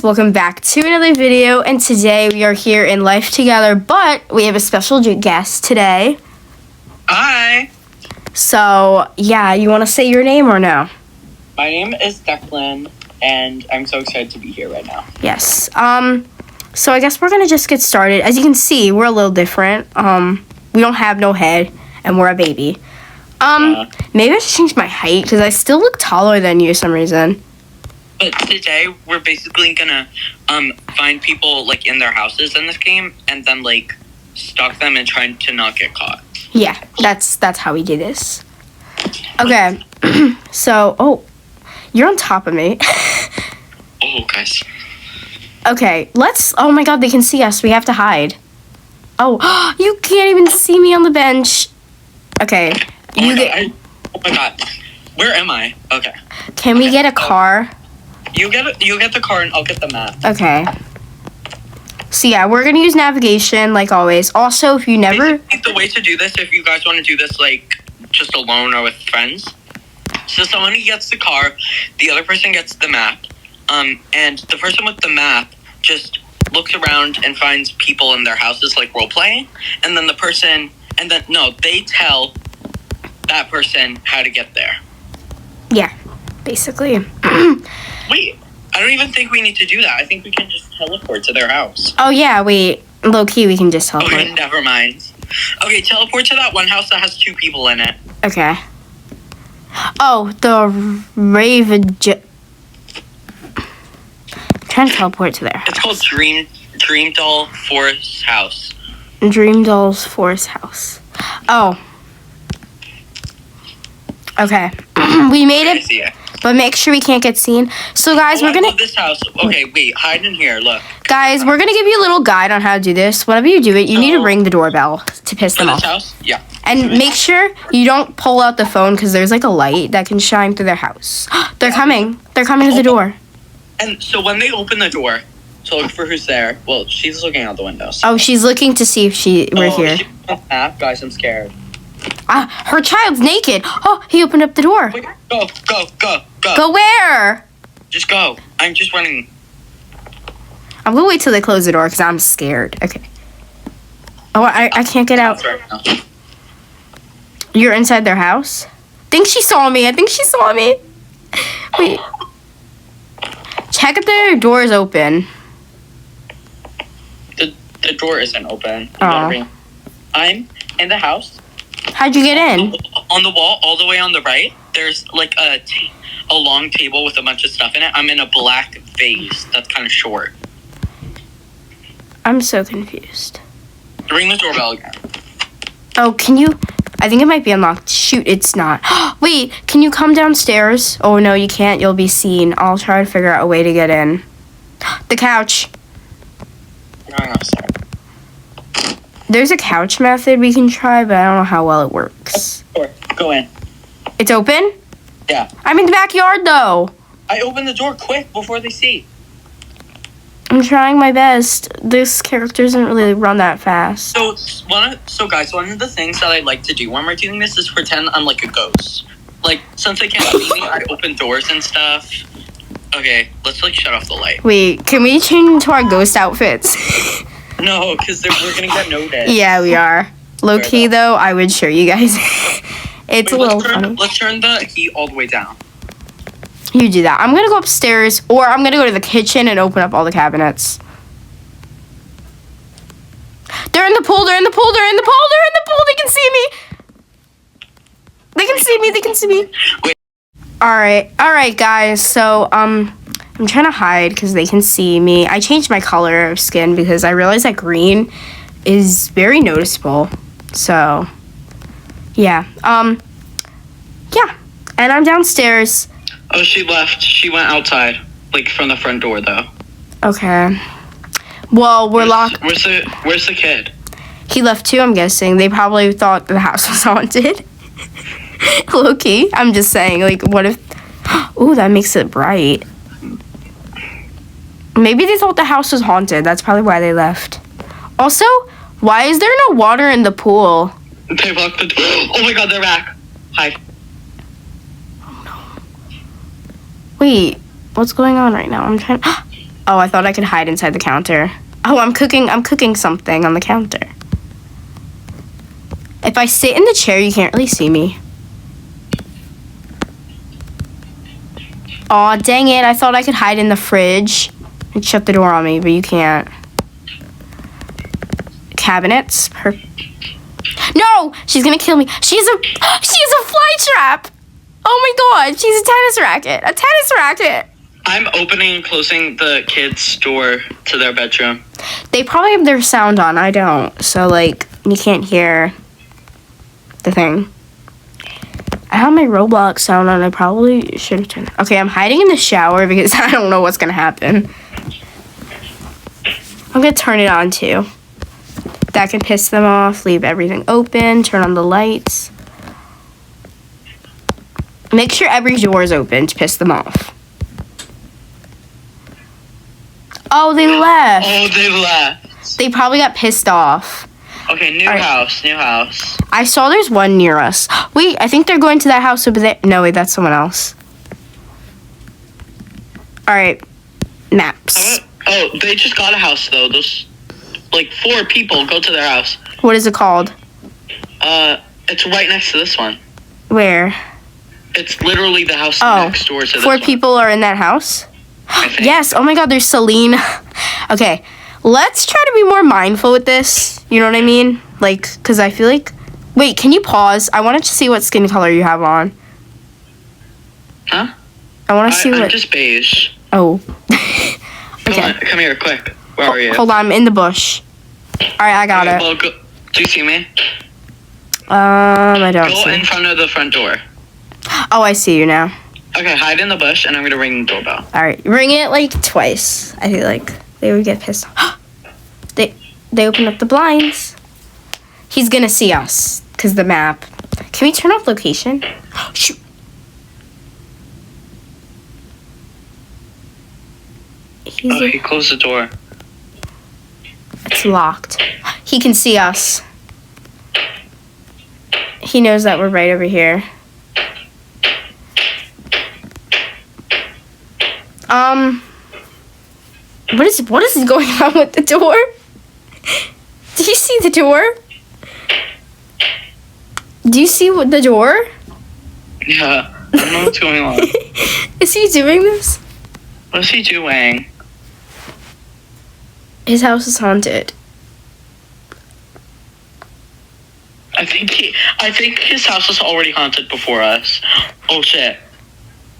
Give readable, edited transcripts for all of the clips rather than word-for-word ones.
guys, welcome back to another video, and today we are here in Life Together, but we have a special guest today. Hi. So, yeah, you want to say your name or no? My name is Declan, and I'm so excited to be here right now. Yes. So I guess we're going to just get started. As you can see, we're a little different. We don't have no head, and we're a baby. Maybe I should change my height, because I still look taller than you for some reason. But today, we're basically gonna find people, like, in their houses in this game, and then, like, stalk them and try to not get caught. Yeah, that's how we do this. Okay, so, you're on top of me. Oh, guys. Okay, oh my god, they can see us. We have to hide. Oh, you can't even see me on the bench. Okay, Oh my god. Where am I? Okay. Can we get a car? You get the car and I'll get the map. Okay. So yeah, we're gonna use navigation like always. Also, if you never... The way to do this, if you guys want to do this, like, just alone or with friends. So someone gets the car, the other person gets the map, and the person with the map just looks around and finds people in their houses, like role-playing, and then they tell that person how to get there. Yeah, basically. Wait, I don't even think we need to do that. I think we can just teleport to their house. Oh yeah, wait. Low-key, we can just teleport. Okay, never mind. Okay, teleport to that one house that has 2 people in it. Okay. Oh, the Raven... trying to teleport to their house. It's called Dream Doll Forest House. Dream Doll's Forest House. Oh. Okay. We made it. I see it. But make sure we can't get seen. So, guys, we're gonna... I love this house. Okay, wait. Hide in here. Look. Guys, we're gonna give you a little guide on how to do this. Whenever you do it, you need to ring the doorbell to piss them off. House? Yeah. And make sure you don't pull out the phone because there's like a light that can shine through their house. They're coming. They're coming to the door. And so when they open the door, so look for who's there. Well, she's looking out the window. So. Oh, she's looking to see if we're here. Guys, I'm scared. Her child's naked. Oh, he opened up the door. Wait, go. Go where? Just go. I'm just running. I'm gonna wait till they close the door because I'm scared. Okay. Oh, I can't get out. You're inside their house? I think she saw me. Wait. Check if their door is open. The door isn't open. Oh. I'm in the house. How'd you get in? On the wall, all the way on the right, there's like a long table with a bunch of stuff in it. I'm in a black vase that's kind of short. I'm so confused. Ring the doorbell again. Oh, can you... I think it might be unlocked. Shoot, it's not. Wait, can you come downstairs? Oh, no, you can't. You'll be seen. I'll try to figure out a way to get in. The couch. I'm going upstairs. There's a couch method we can try, but I don't know how well it works. Go in. It's open? Yeah. I'm in the backyard, though. I opened the door quick before they see. I'm trying my best. This character doesn't really run that fast. So guys, one of the things that I like to do when we're doing this is pretend I'm like a ghost. Like, since they can't see me, I open doors and stuff. Okay, let's like shut off the light. Wait, can we change into our ghost outfits? No, because we're gonna get noticed. Yeah, we are. Low-key, though, I would show you guys. It's a little funny. Let's turn the heat all the way down. You do that. I'm going to go upstairs, or I'm going to go to the kitchen and open up all the cabinets. They're in the pool. They can see me. Wait. All right, guys. So, I'm trying to hide because they can see me. I changed my color of skin because I realized that green is very noticeable. So, yeah. Yeah. And I'm downstairs. Oh, she left. She went outside, like from the front door, though. Okay. Well, we're locked. Where's the kid? He left too, I'm guessing. They probably thought the house was haunted. Low-key. I'm just saying, like, what if... Ooh, that makes it bright. Maybe they thought the house was haunted. That's probably why they left. Also, why is there no water in the pool? They locked the door. Oh my god, they're back. Hi. Wait, what's going on right now? I'm trying... Oh, I thought I could hide inside the counter. Oh, I'm cooking something on the counter. If I sit in the chair, you can't really see me. Aw, dang it. I thought I could hide in the fridge and shut the door on me, but you can't. Cabinets. No! She's gonna kill me. She has a fly trap! Oh my god, she's a tennis racket. A tennis racket! I'm opening and closing the kids' door to their bedroom. They probably have their sound on. I don't. So, like, you can't hear the thing. I have my Roblox sound on. I probably should have turned it. Okay, I'm hiding in the shower because I don't know what's going to happen. I'm going to turn it on, too. That can piss them off. Leave everything open. Turn on the lights. Make sure every door is open to piss them off. Oh, they left. Oh, they left. They probably got pissed off. Okay, new house. I saw there's one near us. Wait, I think they're going to that house over there. No, wait, that's someone else. All right, maps. Oh, they just got a house, though. Those, like, 4 people go to their house. What is it called? It's right next to this one. Where? It's literally the house next door to this 4 one. people are in that house? I think. Yes, oh my god, there's Celine. Okay, let's try to be more mindful with this. You know what I mean? Like, because I feel like... Wait, can you pause? I wanted to see what skin color you have on. Huh? I want to see what... I'm just beige. Oh. Okay. Come here, quick. Where are you? Hold on, I'm in the bush. Alright, I got it. Well, do you see me? I don't see. Go in front of the front door. Oh, I see you now. Okay, hide in the bush, and I'm gonna ring the doorbell. Alright, ring it like twice. I feel like they would get pissed off. They opened up the blinds. He's gonna see us, because the map. Can we turn off location? Shoot. He closed the door. It's locked. He can see us. He knows that we're right over here. What is going on with the door? Do you see the door? Do you see the door? Yeah, I don't know what's going on. Is he doing this? What's he doing? His house is haunted. I think his house was already haunted before us. Oh shit.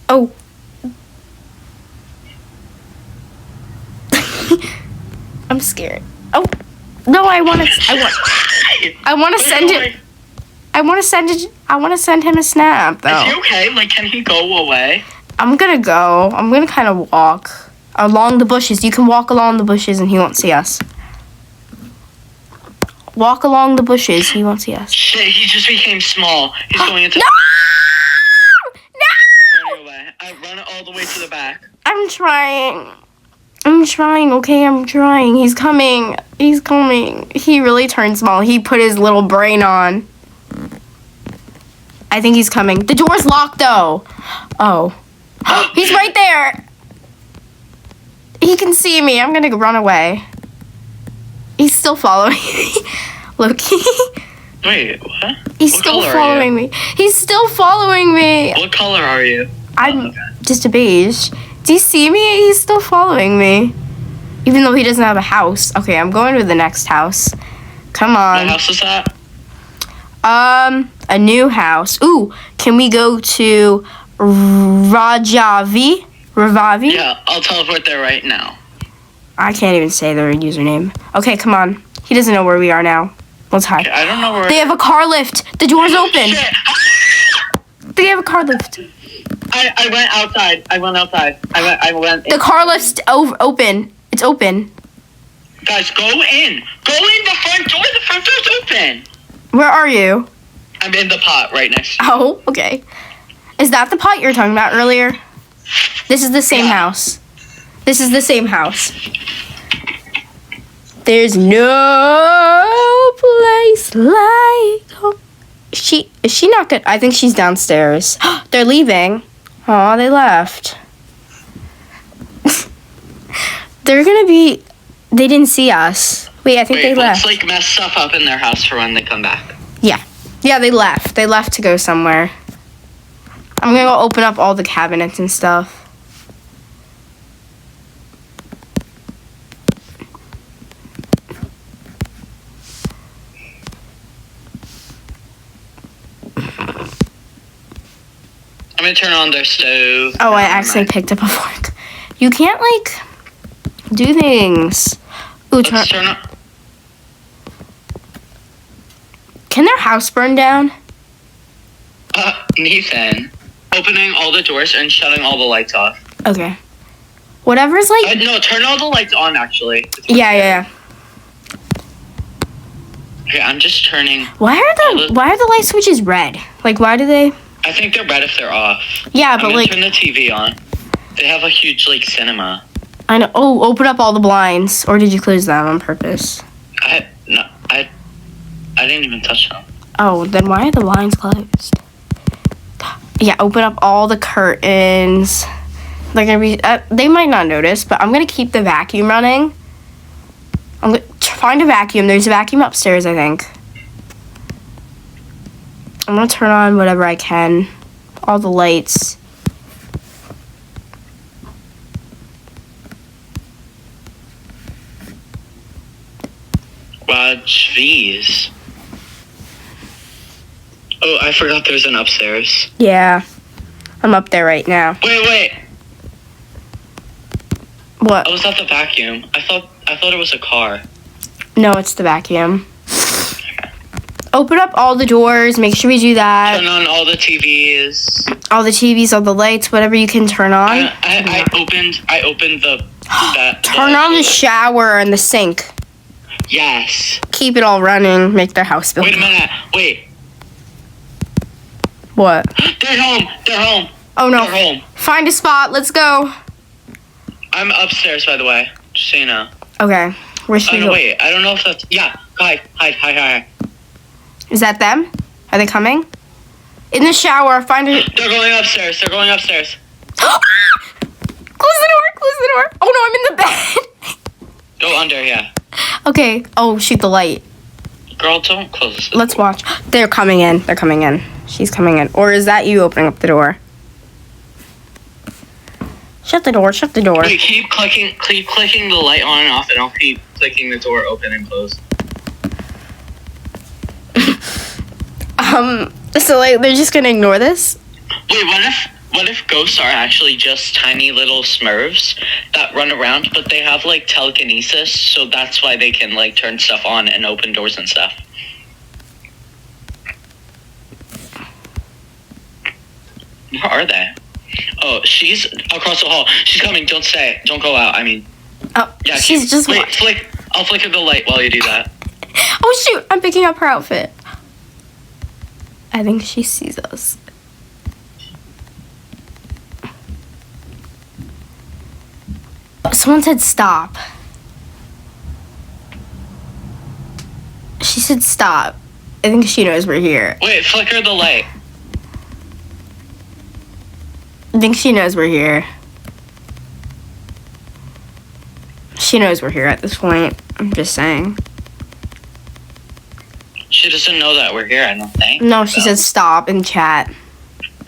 Oh. I'm scared. Oh. No, I want to send him a snap, though. Is he okay? Like, can he go away? I'm gonna go. I'm gonna kind of walk along the bushes. You can walk along the bushes and he won't see us. Walk along the bushes. He won't see us. Shit, he just became small. He's going into... No! Running away. I run all the way to the back. I'm trying, okay? I'm trying. He's coming. He really turned small. He put his little brain on. I think he's coming. The door's locked, though. Oh. He's right there. He can see me. I'm gonna run away. He's still following me. Loki. Wait, what? He's still following me. He's still following me. What color are you? I'm just a beige. Do you see me? He's still following me. Even though he doesn't have a house. Okay, I'm going to the next house. Come on. What house is that? A new house. Ooh, can we go to Ravavi? Yeah, I'll teleport there right now. I can't even say their username. Okay, come on. He doesn't know where we are now. Let's hide. Okay, I don't know where... They have a car lift. The door's open. Shit. They have a car lift. I went outside. I went The car lift's open. It's open. Guys, go in. Go in the front door. The front door's open. Where are you? I'm in the pot right next to you. Oh, okay. Is that the pot you were talking about earlier? This is the same house. This is the same house. There's no place like home. Is she not good? I think she's downstairs. They're leaving. Aw, they left. They're gonna be. They didn't see us. Wait, I think they left. Let's like mess stuff up in their house for when they come back. Yeah, they left. They left to go somewhere. I'm gonna go open up all the cabinets and stuff. I'm gonna turn on their stove. Oh, I accidentally picked up a fork. You can't like do things. Ooh, Let's turn on. Can their house burn down? Nathan, opening all the doors and shutting all the lights off. Okay. Whatever's like. No, turn all the lights on. Actually. Yeah. Okay, I'm just turning. Why are the light switches red? Like, why do they? I think they're red if they're off. Yeah, but like. Turn the TV on. They have a huge like cinema. I know. Oh, open up all the blinds, or did you close them on purpose? I didn't even touch them. Oh, then why are the blinds closed? Yeah, open up all the curtains. They're gonna be. They might not notice, but I'm gonna keep the vacuum running. I'm gonna find a vacuum. There's a vacuum upstairs, I think. I'm gonna turn on whatever I can. All the lights. Wow, jeez. Oh, I forgot there's an upstairs. Yeah. I'm up there right now. Wait. What? Oh, was that the vacuum? I thought it was a car. No, it's the vacuum. Open up all the doors. Make sure we do that. Turn on all the TVs. All the TVs, all the lights, whatever you can turn on. I opened the. Turn on the shower and the sink. Yes. Keep it all running. Make their house feel. Wait a minute. Wait. What? They're home. Oh no. They're home. Find a spot. Let's go. I'm upstairs, by the way. Just so you know. Okay. Where should we go? Wait. I don't know if that's. Yeah. Hi. Is that them? Are they coming? In the shower. Find it. They're going upstairs. Close the door. Oh no, I'm in the bed. Go under, yeah. Okay. Oh, shoot the light. Girl, don't close the Let's door. watch. They're coming in. She's coming in. Or is that you opening up the door? Shut the door. Wait, keep clicking the light on and off, and I'll keep clicking the door open and close. So like they're just gonna ignore this? Wait, what if ghosts are actually just tiny little smurfs that run around, but they have like telekinesis, so that's why they can like turn stuff on and open doors and stuff. Where are they? Oh, she's across the hall. She's coming. Don't stay. Don't go out. I mean. Oh, yeah, she's just watching. I'll flicker the light while you do that. Oh shoot! I'm picking up her outfit. I think she sees us. Someone said stop. She said stop. I think she knows we're here. Wait, flicker the light. I think she knows we're here. She knows we're here at this point. I'm just saying. She doesn't know that we're here, I don't think. No, she said stop in chat.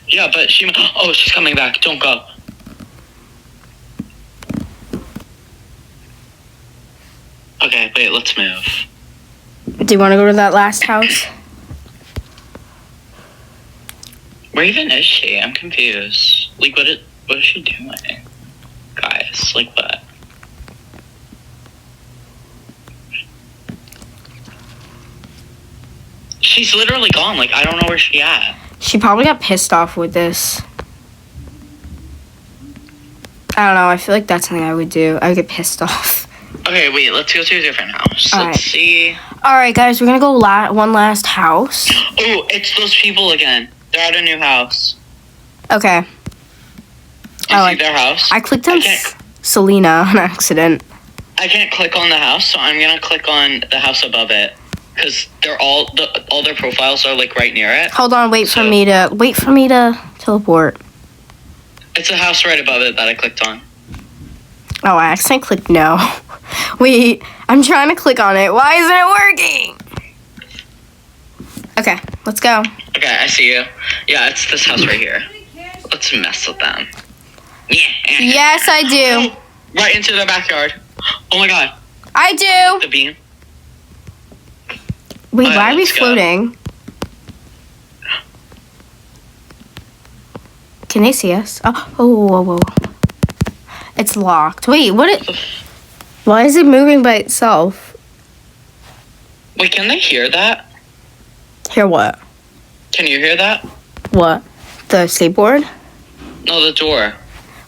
Yeah, but she's coming back. Don't go. Okay, wait, let's move. Do you want to go to that last house? Where even is she? I'm confused. Like, what is she doing? Guys, like what? She's literally gone. Like, I don't know where she at. She probably got pissed off with this. I don't know. I feel like that's something I would do. I would get pissed off. Okay, wait. Let's go to a different house. Let's see. All right, guys. We're going to go one last house. Oh, it's those people again. They're at a new house. Okay. You see their house? I clicked on Selena on accident. I can't click on the house, so I'm going to click on the house above it. Because they're all their profiles are like right near it. Hold on, wait for me to teleport. It's a house right above it that I clicked on. Oh, I accidentally clicked no. Wait, I'm trying to click on it. Why isn't it working? Okay, let's go. Okay, I see you. Yeah, it's this house right here. Let's mess with them. Yeah. Yes, I do. Oh, right into the backyard. Oh my god. I do. The beam. Wait, Alright, why are we let's go. floating? Can they see us? Oh, whoa, whoa. It's locked. Wait, why is it moving by itself? Wait, can they hear that? Hear what? Can you hear that? What? The skateboard? No, the door.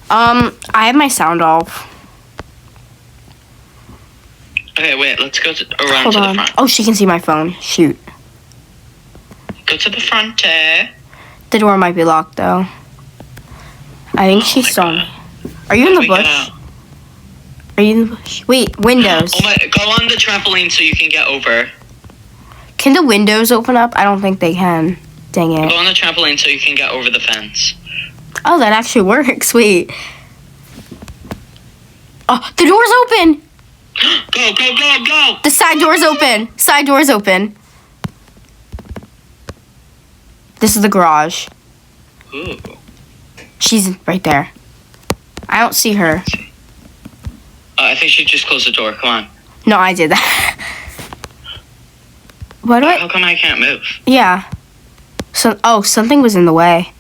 I have my sound off. Okay, wait, let's go around Hold to the on. front. Oh, she can see my phone. Shoot. Go to the front, The door might be locked, though. I think she saw me. Are you in the We got bush? out. Are you in the bush? Wait, windows. Oh my, go on the trampoline so you can get over. Can the windows open up? I don't think they can. Dang Go it. on the trampoline so you can get over the fence. Oh, that actually works. Wait. Oh, the door's open. Go, go, go, go! The side door's open. Side door's open. This is the garage. Ooh. She's right there. I don't see her. I think she just closed the door. Come on. No, I did that. Why do How come I can't move? Yeah. Something was in the way.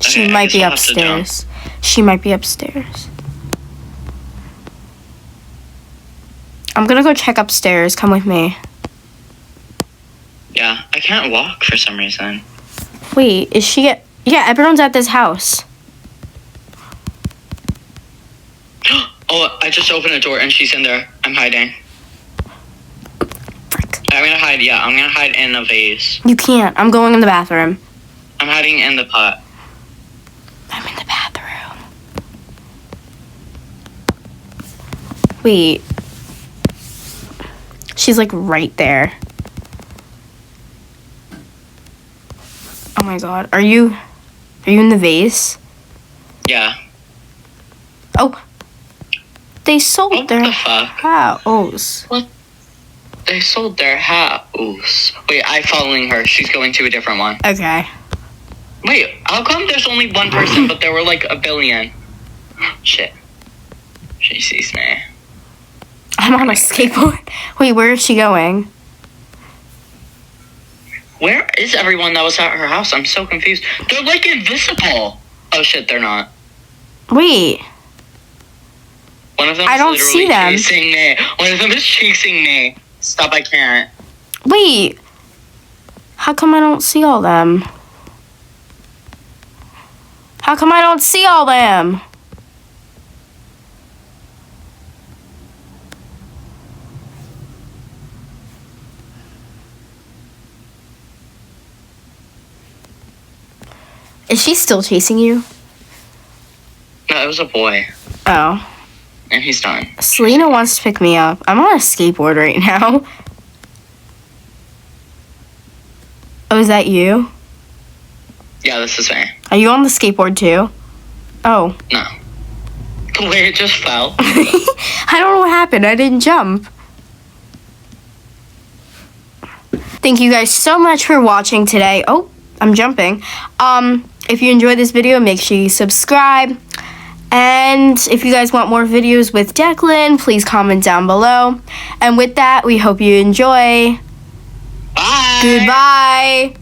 She Okay, I might guess be I'll have to jump. upstairs. She might be upstairs. I'm gonna go check upstairs. Come with me. Yeah, I can't walk for some reason. Wait, is she at... Yeah, everyone's at this house. Oh, I just opened a door and she's in there. I'm hiding. Frick. I'm gonna hide, yeah, I'm gonna hide in a vase. You can't. I'm going in the bathroom. I'm hiding in the pot. I'm in the bathroom. Wait. She's like right there. Oh my god. Are you in the vase? Yeah. Oh. They sold What their the fuck? house. They sold their house. Wait, I'm following her. She's going to a different one. Okay. Wait, how come there's only one person, but there were like a billion? Shit. She sees me. I'm on a skateboard. Wait, where is she going? Where is everyone that was at her house? I'm so confused. They're like invisible. Oh shit, they're not. Wait. One of them I is don't literally see them. chasing me. One of them is chasing me. Stop, I can't. Wait. How come I don't see all them? How come I don't see all them? Is she still chasing you? No, it was a boy. Oh. And he's done. Selena wants to pick me up. I'm on a skateboard right now. Oh, is that you? Yeah, this is me. Are you on the skateboard too? Oh. No. The way it just fell. I don't know what happened. I didn't jump. Thank you guys so much for watching today. Oh, I'm jumping. If you enjoyed this video, make sure you subscribe. And if you guys want more videos with Declan, please comment down below. And with that, we hope you enjoy. Bye. Goodbye.